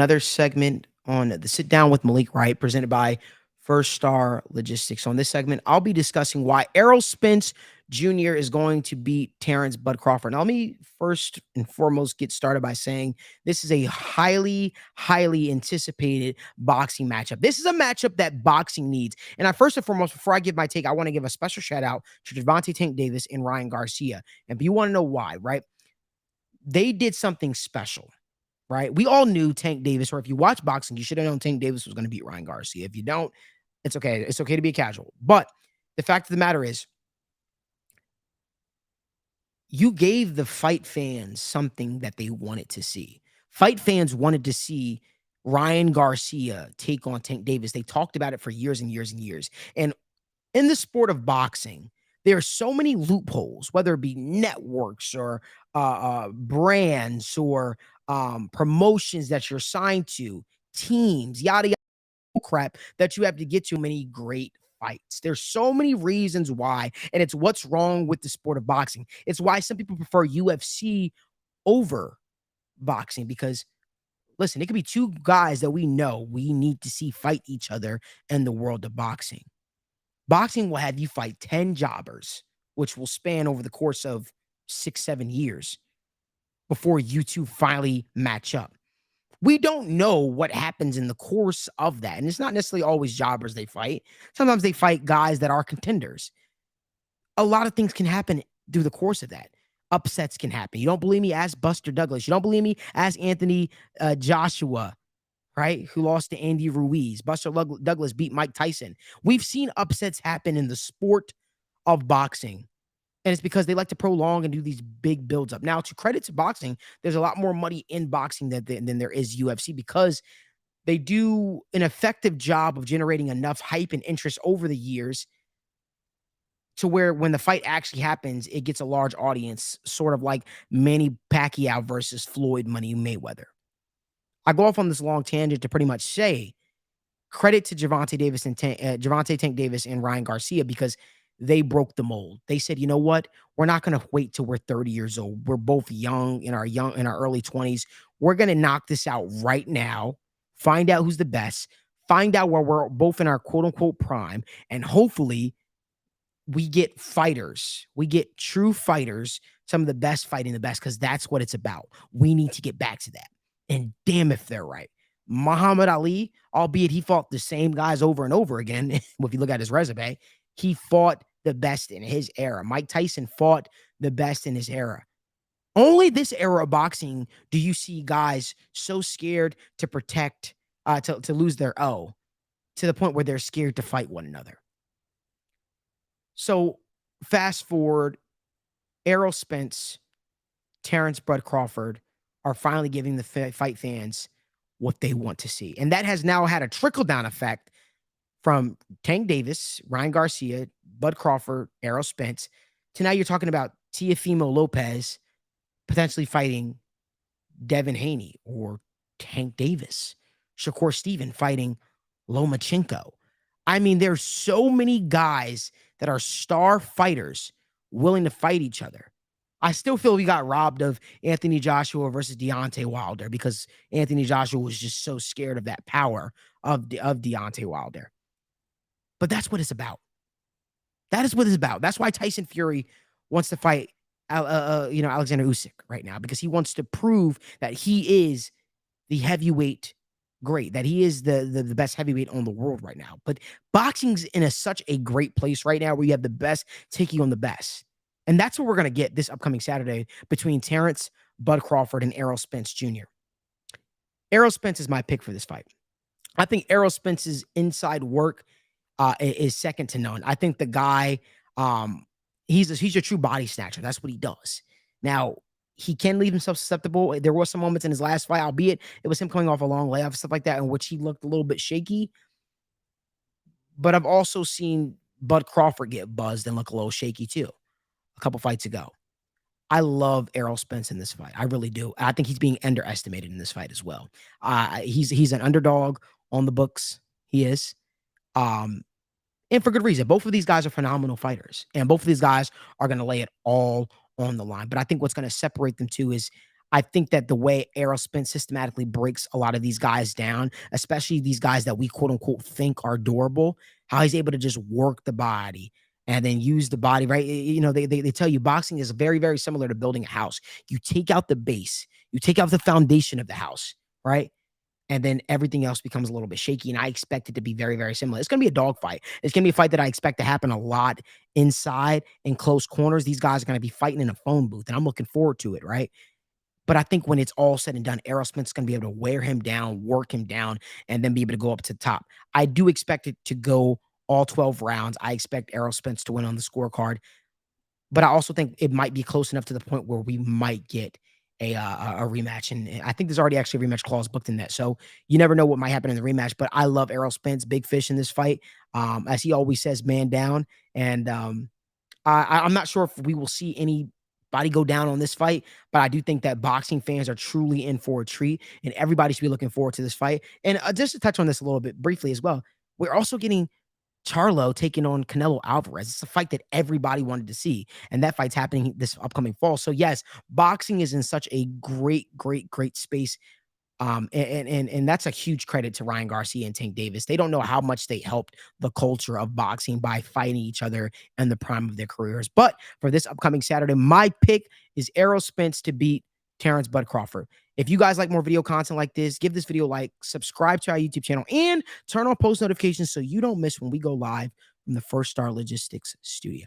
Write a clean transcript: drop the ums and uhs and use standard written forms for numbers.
another segment on the Sit Down with Malik Wright, presented by First Star Logistics. On this segment, I'll be discussing why Errol Spence Jr. is going to beat Terrence Bud Crawford. Now, let me first and foremost get started by saying this is a highly anticipated boxing matchup. This is a matchup that boxing needs. And first and foremost, before I give my take, I want to give a special shout out to Gervonta Tank Davis and Ryan Garcia. And you want to know why, right? They did something special. Right? We all knew Tank Davis, or if you watch boxing, you should have known Tank Davis was going to beat Ryan Garcia. If you don't, it's okay. It's okay to be a casual. But the fact of the matter is, you gave the fight fans something that they wanted to see. Fight fans wanted to see Ryan Garcia take on Tank Davis. They talked about it for years and years and years. And in the sport of boxing, there are so many loopholes, whether it be networks or brands or promotions that you're signed to, teams, yada yada crap that you have to get to many great fights. There's so many reasons why, and it's what's wrong with the sport of boxing. It's why some people prefer UFC over boxing because listen, it could be two guys that we know we need to see fight each other in the world of boxing. Boxing will have you fight 10 jobbers, which will span over the course of 6-7 years before you two finally match up. We don't know what happens in the course of that. And it's not necessarily always jobbers they fight. Sometimes they fight guys that are contenders. A lot of things can happen through the course of that. Upsets can happen. You don't believe me? Ask Buster Douglas. You don't believe me? Ask Anthony Joshua, right? Who lost to Andy Ruiz. Buster Douglas beat Mike Tyson. We've seen upsets happen in the sport of boxing. And it's because they like to prolong and do these big builds up. Now, to credit to boxing, there's a lot more money in boxing than there is UFC because they do an effective job of generating enough hype and interest over the years to where when the fight actually happens, it gets a large audience, sort of like Manny Pacquiao versus Floyd Money Mayweather. I go off on this long tangent to pretty much say credit to Gervonta Tank Davis and Ryan Garcia because they broke the mold. They said, you know what? We're not going to wait till we're 30 years old. We're both young in our early 20s. We're going to knock this out right now. Find out who's the best. Find out where we're both in our quote unquote prime. And hopefully we get fighters. We get true fighters, some of the best fighting the best, because that's what it's about. We need to get back to that. And damn if they're right. Muhammad Ali, albeit he fought the same guys over and over again, if you look at his resume, he fought the best in his era. Mike Tyson fought the best in his era. Only this era of boxing do you see guys so scared to protect, to lose their O, to the point where they're scared to fight one another. So fast forward, Errol Spence, Terrance Bud Crawford are finally giving the fight fans what they want to see. And that has now had a trickle-down effect from Tank Davis, Ryan Garcia, Bud Crawford, Errol Spence, to now you're talking about Teofimo Lopez potentially fighting Devin Haney or Tank Davis, Shakur Steven fighting Lomachenko. I mean, there's so many guys that are star fighters willing to fight each other. I still feel we got robbed of Anthony Joshua versus Deontay Wilder because Anthony Joshua was just so scared of that power of Deontay Wilder. But that's what it's about. That is what it's about. That's why Tyson Fury wants to fight, Alexander Usyk right now, because he wants to prove that he is the heavyweight great, that he is the best heavyweight on the world right now. But boxing's in such a great place right now where you have the best taking on the best. And that's what we're going to get this upcoming Saturday between Terrence, Bud Crawford, and Errol Spence Jr. Errol Spence is my pick for this fight. I think Errol Spence's inside work is second to none. I think the guy, he's a true body snatcher. That's what he does. Now, he can leave himself susceptible. There were some moments in his last fight, albeit it was him coming off a long layoff, stuff like that, in which he looked a little bit shaky. But I've also seen Bud Crawford get buzzed and look a little shaky too a couple fights ago. I love Errol Spence in this fight. I really do. I think he's being underestimated in this fight as well. He's an underdog on the books. He is. And for good reason. Both of these guys are phenomenal fighters. And both of these guys are going to lay it all on the line. But I think what's going to separate them too is I think that the way Errol Spence systematically breaks a lot of these guys down, especially these guys that we quote unquote think are durable, how he's able to just work the body and then use the body, right? They tell you boxing is very, very similar to building a house. You take out the base, you take out the foundation of the house, right? And then everything else becomes a little bit shaky. And I expect it to be very, very similar. It's going to be a dogfight. It's going to be a fight that I expect to happen a lot inside in close corners. These guys are going to be fighting in a phone booth, and I'm looking forward to it, right? But I think when it's all said and done, Errol Spence is going to be able to wear him down, work him down, and then be able to go up to the top. I do expect it to go all 12 rounds. I expect Errol Spence to win on the scorecard, but I also think it might be close enough to the point where we might get a rematch. And I think there's already actually a rematch clause booked in that. So you never know what might happen in the rematch. But I love Errol Spence, big fish in this fight. As he always says, man down. And I'm not sure if we will see anybody go down on this fight, but I do think that boxing fans are truly in for a treat, and everybody should be looking forward to this fight. And just to touch on this a little bit briefly as well, we're also getting Charlo taking on Canelo Alvarez. It's a fight that everybody wanted to see, and that fight's happening this upcoming fall. So yes, boxing is in such a great, great, great space. And that's a huge credit to Ryan Garcia and Tank Davis. They don't know how much they helped the culture of boxing by fighting each other in the prime of their careers. But for this upcoming Saturday, my pick is Errol Spence to beat Terrance Bud Crawford. If you guys like more video content like this, give this video a like, subscribe to our YouTube channel, and turn on post notifications so you don't miss when we go live from the First Star Logistics studio.